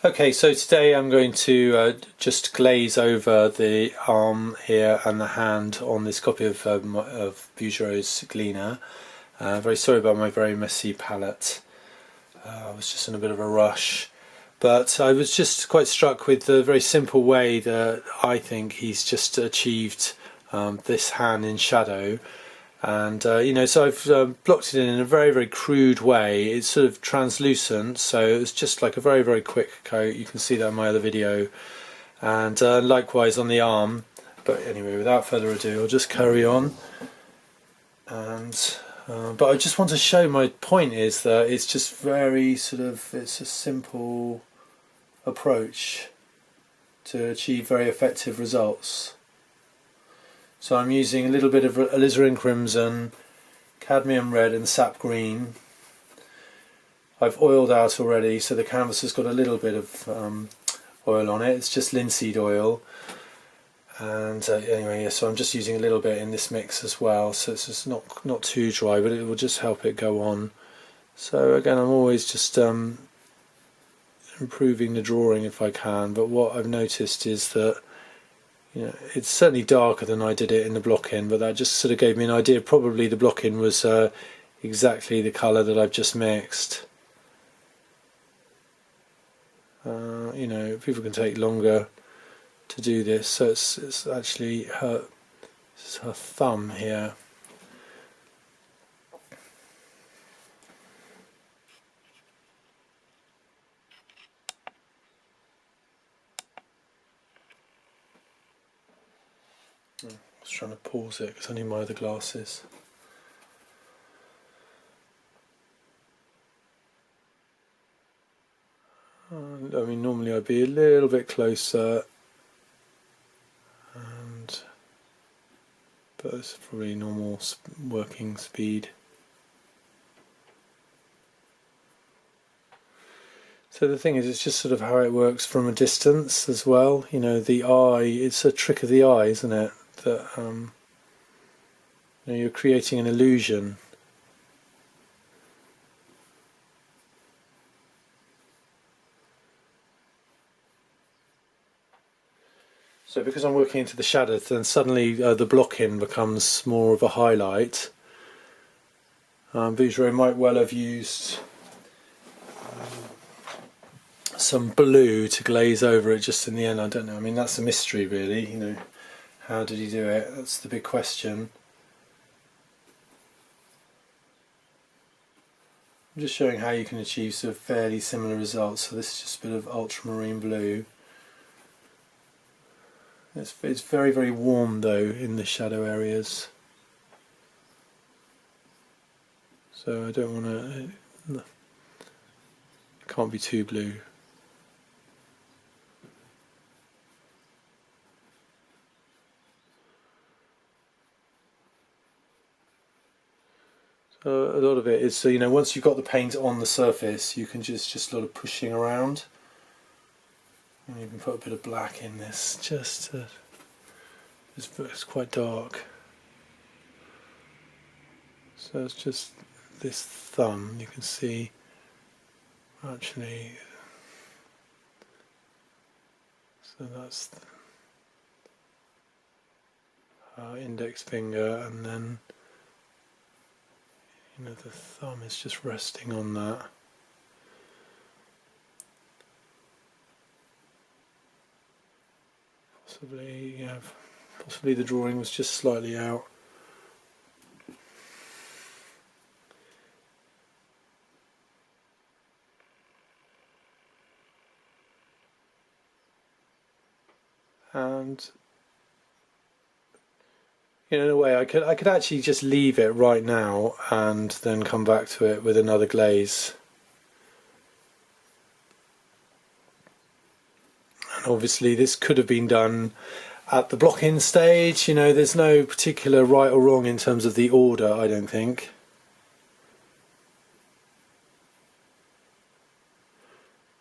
Okay, so today I'm going to just glaze over the arm here and the hand on this copy of Bouguereau's Gleaner. Very sorry about my very messy palette. I was just in a bit of a rush, but I was just quite struck with the very simple way that I think he's just achieved this hand in shadow. And so I've blocked it in a very crude way. It's sort of translucent, so it's just like a very quick coat. You can see that in my other video, and likewise on the arm. But anyway, without further ado, I'll just carry on. And but I just want to show, my point is that it's just very it's a simple approach to achieve very effective results. So I'm using a little bit of Alizarin crimson, cadmium red and sap green. I've oiled out already, so the canvas has got a little bit of oil on it. It's just linseed oil. And anyway, yeah, so I'm just using a little bit in this mix as well, so it's just not too dry, but it will just help it go on. So again, I'm always just improving the drawing if I can, but what I've noticed is that it's certainly darker than I did it in the block-in, but that just sort of gave me an idea. Probably the block-in was exactly the colour that I've just mixed. People can take longer to do this, so it's actually her thumb here. I was trying to pause it because I need my other glasses. I mean, normally I'd be a little bit closer, but it's probably normal working speed. So the thing is, it's just sort of how it works from a distance as well. The eye, it's a trick of the eye, isn't it? That you're creating an illusion. So because I'm working into the shadows, then suddenly the block-in becomes more of a highlight. Bouguereau might well have used some blue to glaze over it just in the end. I don't know. I mean, that's a mystery, really. How did he do it? That's the big question. I'm just showing how you can achieve sort of fairly similar results. So this is just a bit of ultramarine blue. It's very warm though in the shadow areas. So I don't want to. It can't be too blue. A lot of it is, so once you've got the paint on the surface, you can just a lot of pushing around, and you can put a bit of black in this. It's quite dark, so it's just this thumb. You can see actually. So that's our index finger, and then. The thumb is just resting on that. Possibly the drawing was just slightly out. And in a way, I could actually just leave it right now and then come back to it with another glaze. And obviously this could have been done at the block-in stage. There's no particular right or wrong in terms of the order, I don't think.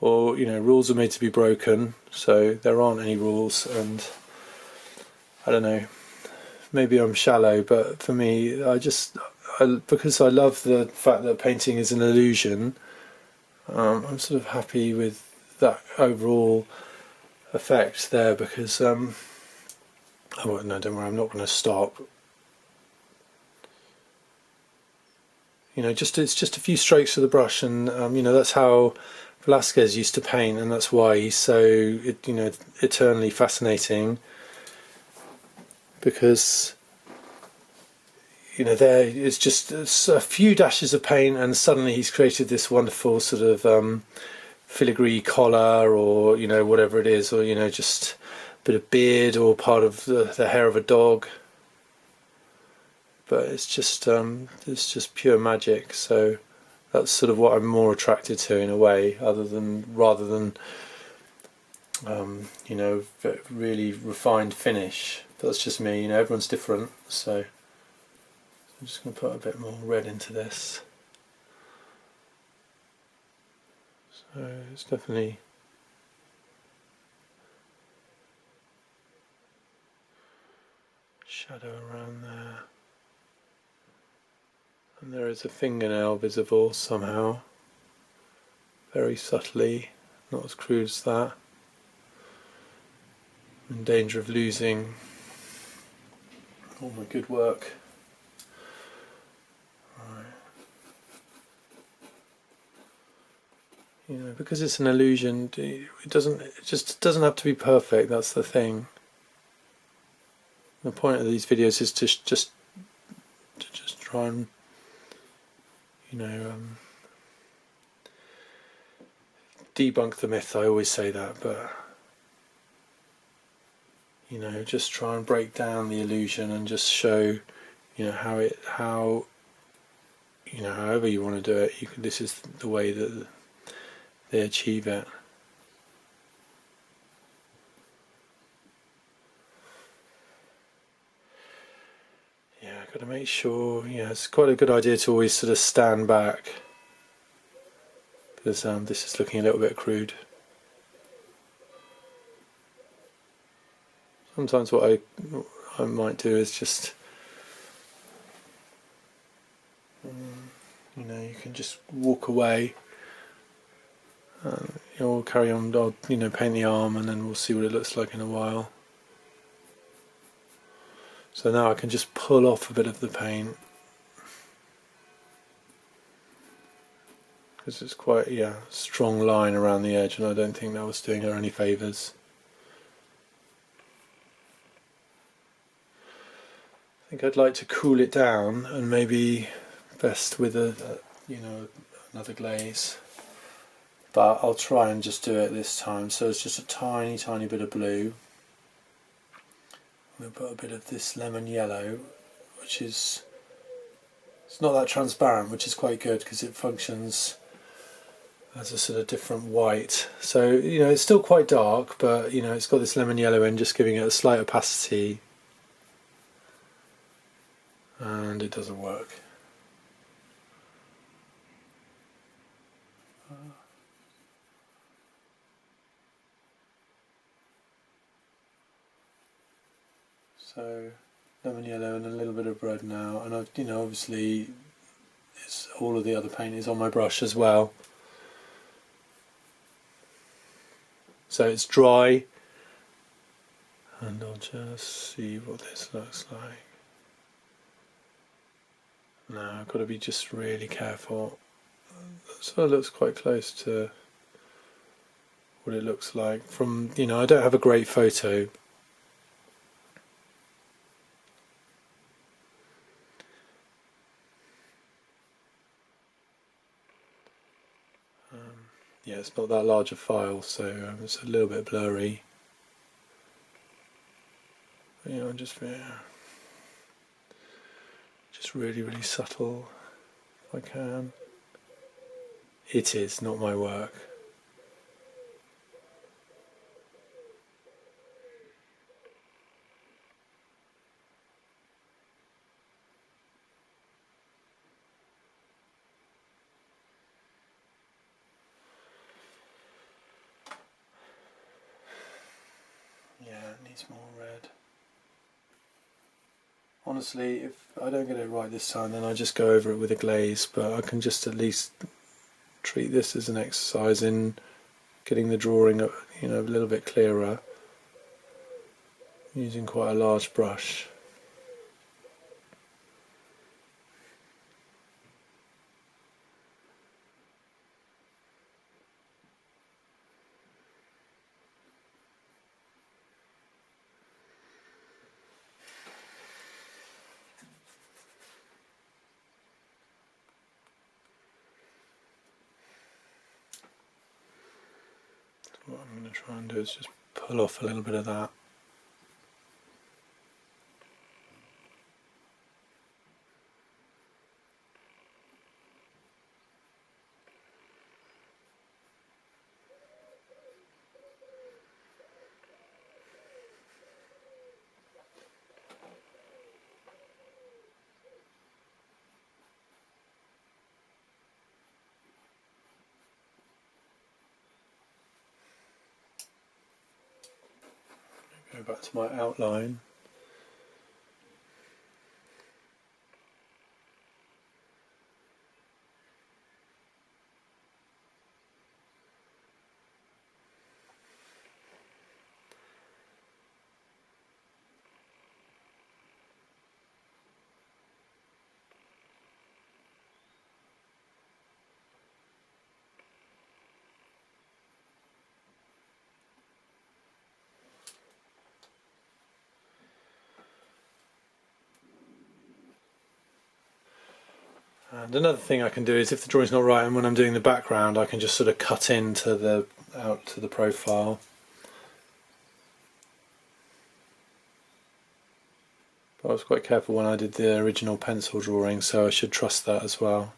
Or, rules are made to be broken, so there aren't any rules, and I don't know. Maybe I'm shallow, but for me, because I love the fact that painting is an illusion, I'm sort of happy with that overall effect there, because oh no, don't worry, I'm not going to stop. You know, it's just a few strokes of the brush, and you know, that's how Velasquez used to paint, and that's why he's so, you know, eternally fascinating, because, you know, there it's just a few dashes of paint and suddenly he's created this wonderful sort of filigree collar, or, you know, whatever it is, or, you know, just a bit of beard or part of the hair of a dog. But it's just pure magic. So that's sort of what I'm more attracted to in a way, rather than you know, really refined finish. But that's just me. You know, everyone's different. So I'm just going to put a bit more red into this. So it's definitely shadow around there. And there is a fingernail visible somehow, very subtly, not as crude as that. I'm in danger of losing all my good work. Right. You know, because it's an illusion, it just doesn't have to be perfect. That's the thing. The point of these videos is to just try and, you know, debunk the myth. I always say that, but, you know, just try and break down the illusion and just show, you know, how you know, however you want to do it, this is the way that they achieve it. Yeah, I've got to make sure. Yeah, it's quite a good idea to always sort of stand back, because this is looking a little bit crude. Sometimes what I might do is just, you know, you can just walk away. You'll carry on. I'll, you know, paint the arm, and then we'll see what it looks like in a while. So now I can just pull off a bit of the paint, because it's quite, yeah, strong line around the edge, and I don't think that was doing her any favours. I think I'd like to cool it down, and maybe best with you know, another glaze. But I'll try and just do it this time. So it's just a tiny bit of blue. I'm going to put a bit of this lemon yellow, which is, it's not that transparent, which is quite good because it functions as a sort of different white. So, you know, it's still quite dark, but, you know, it's got this lemon yellow in, just giving it a slight opacity. And it doesn't work. So lemon yellow and a little bit of red now, and I've, you know, obviously all of the other paint is on my brush as well. So it's dry, and I'll just see what this looks like. Now I've got to be just really careful. So it looks quite close to what it looks like from, you know, I don't have a great photo. Yeah, it's not that large a file, so it's a little bit blurry. But, you know, just really subtle if I can. It is not my work. Yeah, it needs more red. Honestly, if I don't get it right this time, then I just go over it with a glaze, but I can just at least treat this as an exercise in getting the drawing a little bit clearer using quite a large brush. What I'm going to try and do is just pull off a little bit of that. Go back to my outline. And another thing I can do is if the drawing's not right and when I'm doing the background I can just sort of cut into out to the profile. But I was quite careful when I did the original pencil drawing, so I should trust that as well.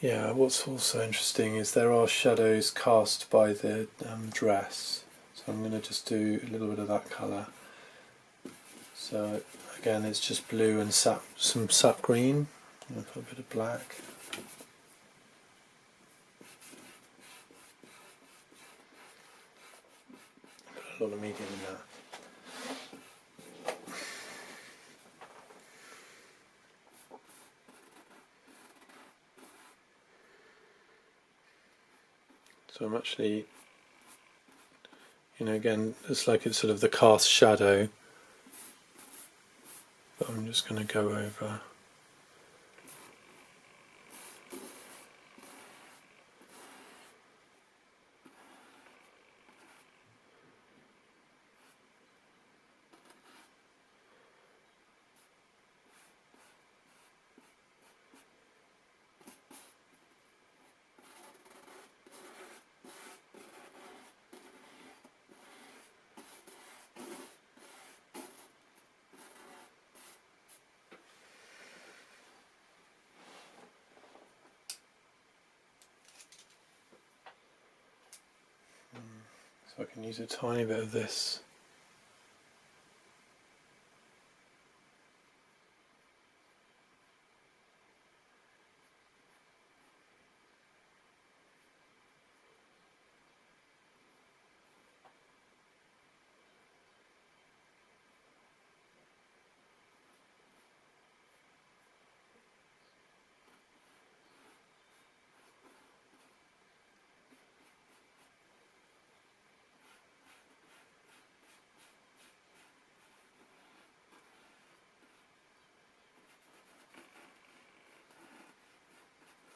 Yeah, what's also interesting is there are shadows cast by the dress, so I'm going to just do a little bit of that colour. So again, it's just blue and some sap green. I'm going to put a bit of black. Put a lot of medium in that. So I'm actually, again, it's like it's sort of the cast shadow, but I'm just going to go over. So I can use a tiny bit of this.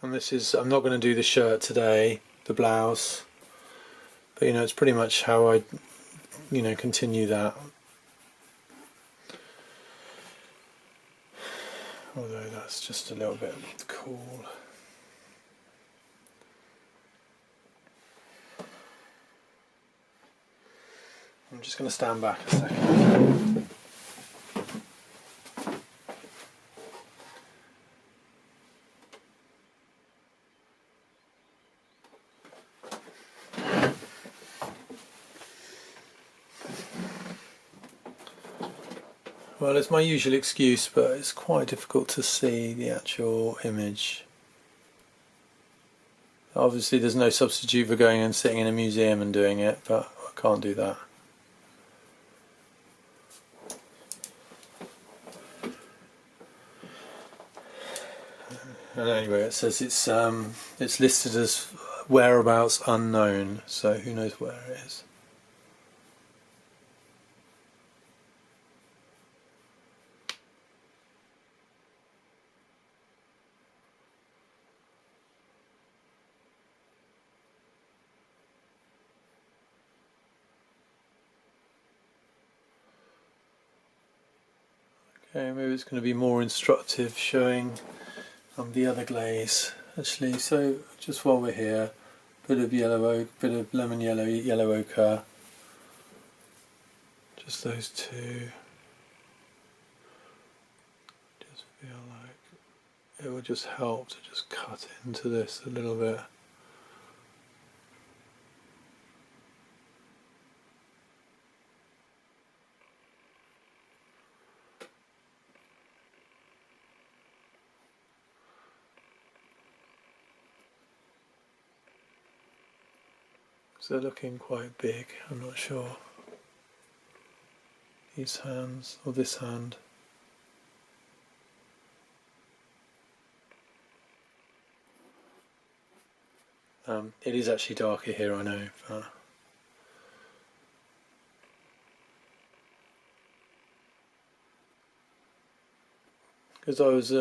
And this is, I'm not going to do the shirt today, the blouse, but it's pretty much how I, continue that. Although that's just a little bit cool. I'm just going to stand back a second. Well, it's my usual excuse, but it's quite difficult to see the actual image. Obviously there's no substitute for going and sitting in a museum and doing it, but I can't do that. And anyway, it says it's listed as whereabouts unknown, so who knows where it is. Okay, maybe it's going to be more instructive showing the other glaze actually. So just while we're here, bit of yellow oak, bit of lemon yellow, yellow ochre, just those two. Just feel like it will just help to just cut into this a little bit. They're looking quite big, I'm not sure. These hands, or this hand. It is actually darker here, I know, but because I was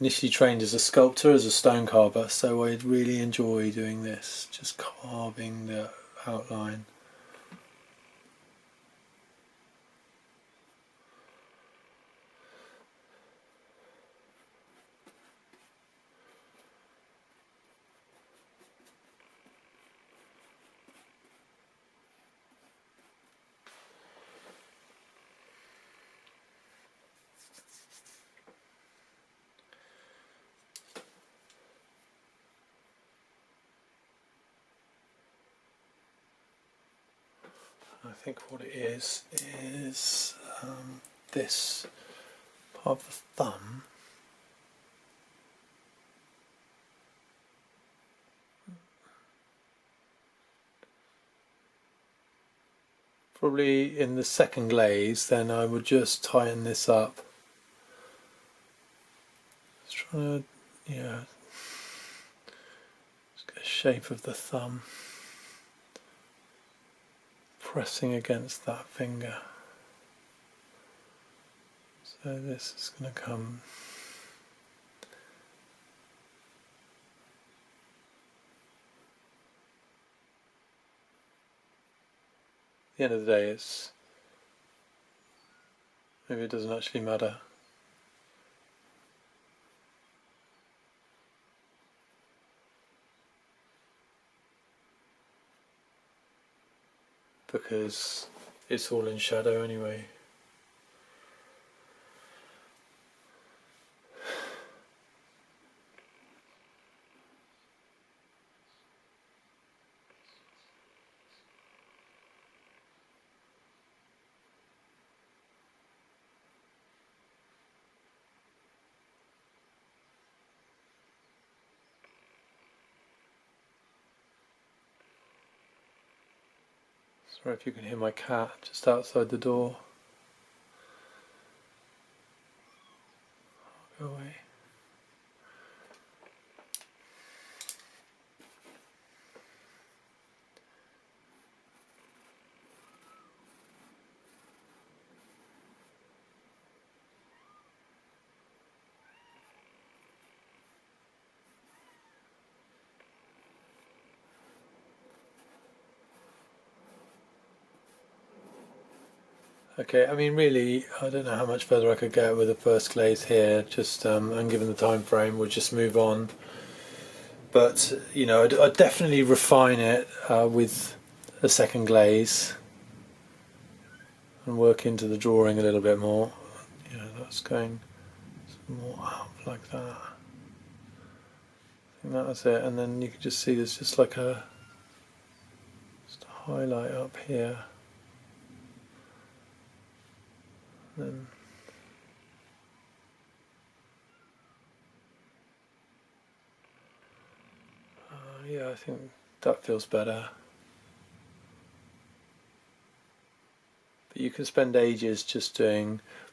initially trained as a sculptor, as a stone carver, so I really enjoy doing this, just carving the outline. I think what it is this part of the thumb. Probably in the second glaze, then I would just tighten this up. Just trying to, yeah, just get a shape of the thumb pressing against that finger. So this is going to come. At the end of the day, maybe it doesn't actually matter. Because it's all in shadow anyway. Sorry if you can hear my cat just outside the door. I'll go away. Okay, I mean really, I don't know how much further I could get with the first glaze here, just and given the time frame we'll just move on. But you know, I'd definitely refine it with a second glaze and work into the drawing a little bit more. You know, that's going more up like that. I think that was it, and then you can just see there's just like a highlight up here. Then Yeah, I think that feels better. But you can spend ages just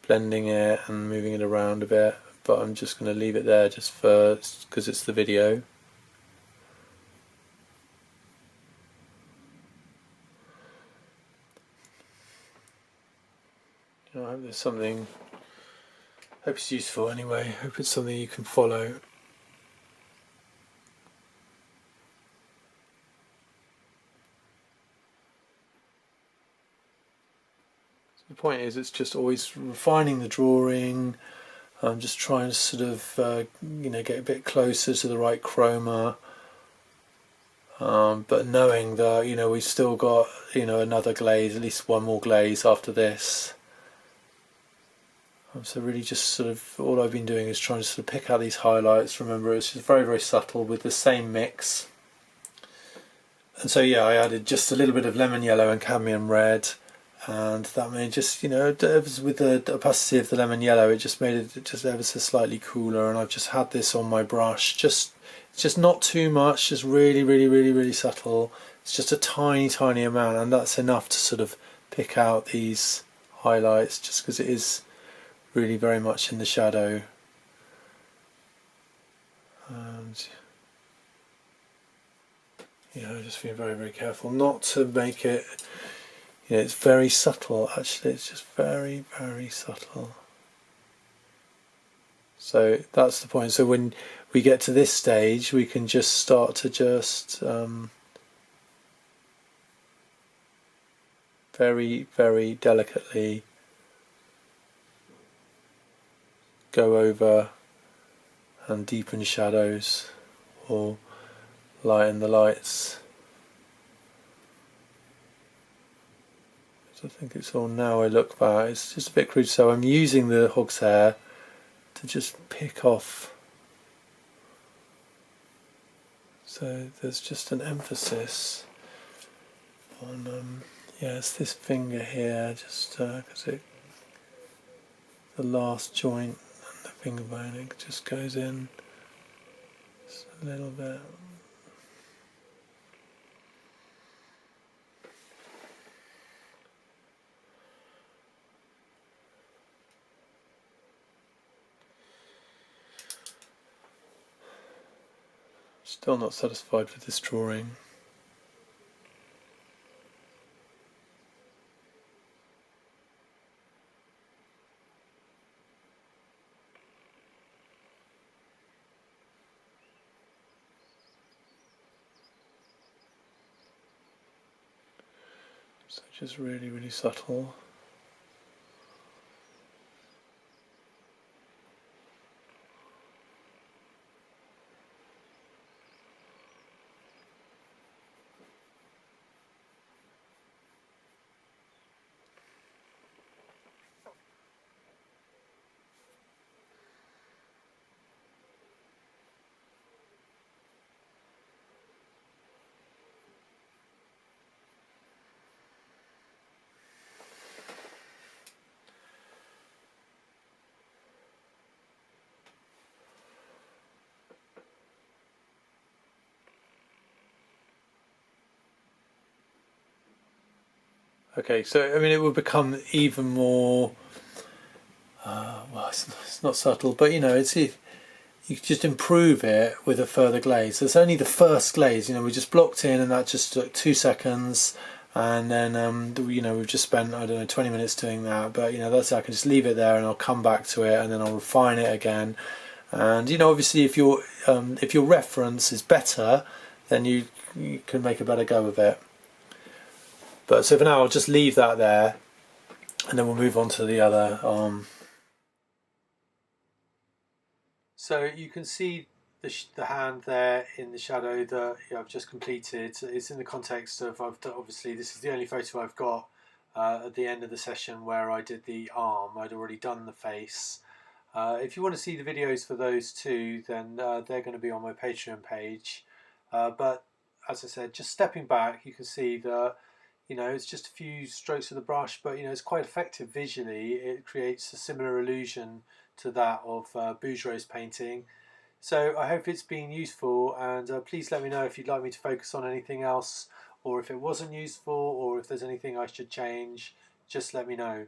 blending it and moving it around a bit, but I'm just going to leave it there just first because it's the video. I hope there's something, hope it's useful anyway, hope it's something you can follow. The point is, it's just always refining the drawing. I'm just trying to sort of, get a bit closer to the right chroma. But knowing that, we've still got, another glaze, at least one more glaze after this. So really just sort of, all I've been doing is trying to sort of pick out these highlights. Remember, it's just very, very subtle with the same mix. And so yeah, I added just a little bit of lemon yellow and cadmium red. And that made just, with the opacity of the lemon yellow, it just made it just ever so slightly cooler. And I've just had this on my brush, just not too much, just really, really, really, really subtle. It's just a tiny, tiny amount, and that's enough to sort of pick out these highlights, just because it is really very much in the shadow. And just being very, very careful not to make it. It's very subtle, actually, it's just very, very subtle. So that's the point. So when we get to this stage, we can just start to just very, very delicately go over and deepen shadows or lighten the lights. I think it's all, now I look back, it's just a bit crude, so I'm using the hog's hair to just pick off. So there's just an emphasis on, it's this finger here, just because the last joint and the finger bone, it just goes in just a little bit. Still not satisfied with this drawing. So just really, really subtle. Okay, so I mean, it will become even more. Well, it's not subtle, but it's you just improve it with a further glaze. So it's only the first glaze. We just blocked in, and that just took 2 seconds, and then we've just spent, I don't know, 20 minutes doing that. But that's, I can just leave it there, and I'll come back to it, and then I'll refine it again. And obviously, if your reference is better, then you can make a better go of it. But so for now, I'll just leave that there, and then we'll move on to the other arm. So you can see the hand there in the shadow that I've just completed. It's in the context of, obviously this is the only photo I've got at the end of the session where I did the arm. I'd already done the face. If you want to see the videos for those two, then they're going to be on my Patreon page. But as I said, just stepping back, you can see that it's just a few strokes of the brush, but it's quite effective visually. It creates a similar illusion to that of Bouguereau's painting. So I hope it's been useful, and please let me know if you'd like me to focus on anything else, or if it wasn't useful, or if there's anything I should change. Just let me know.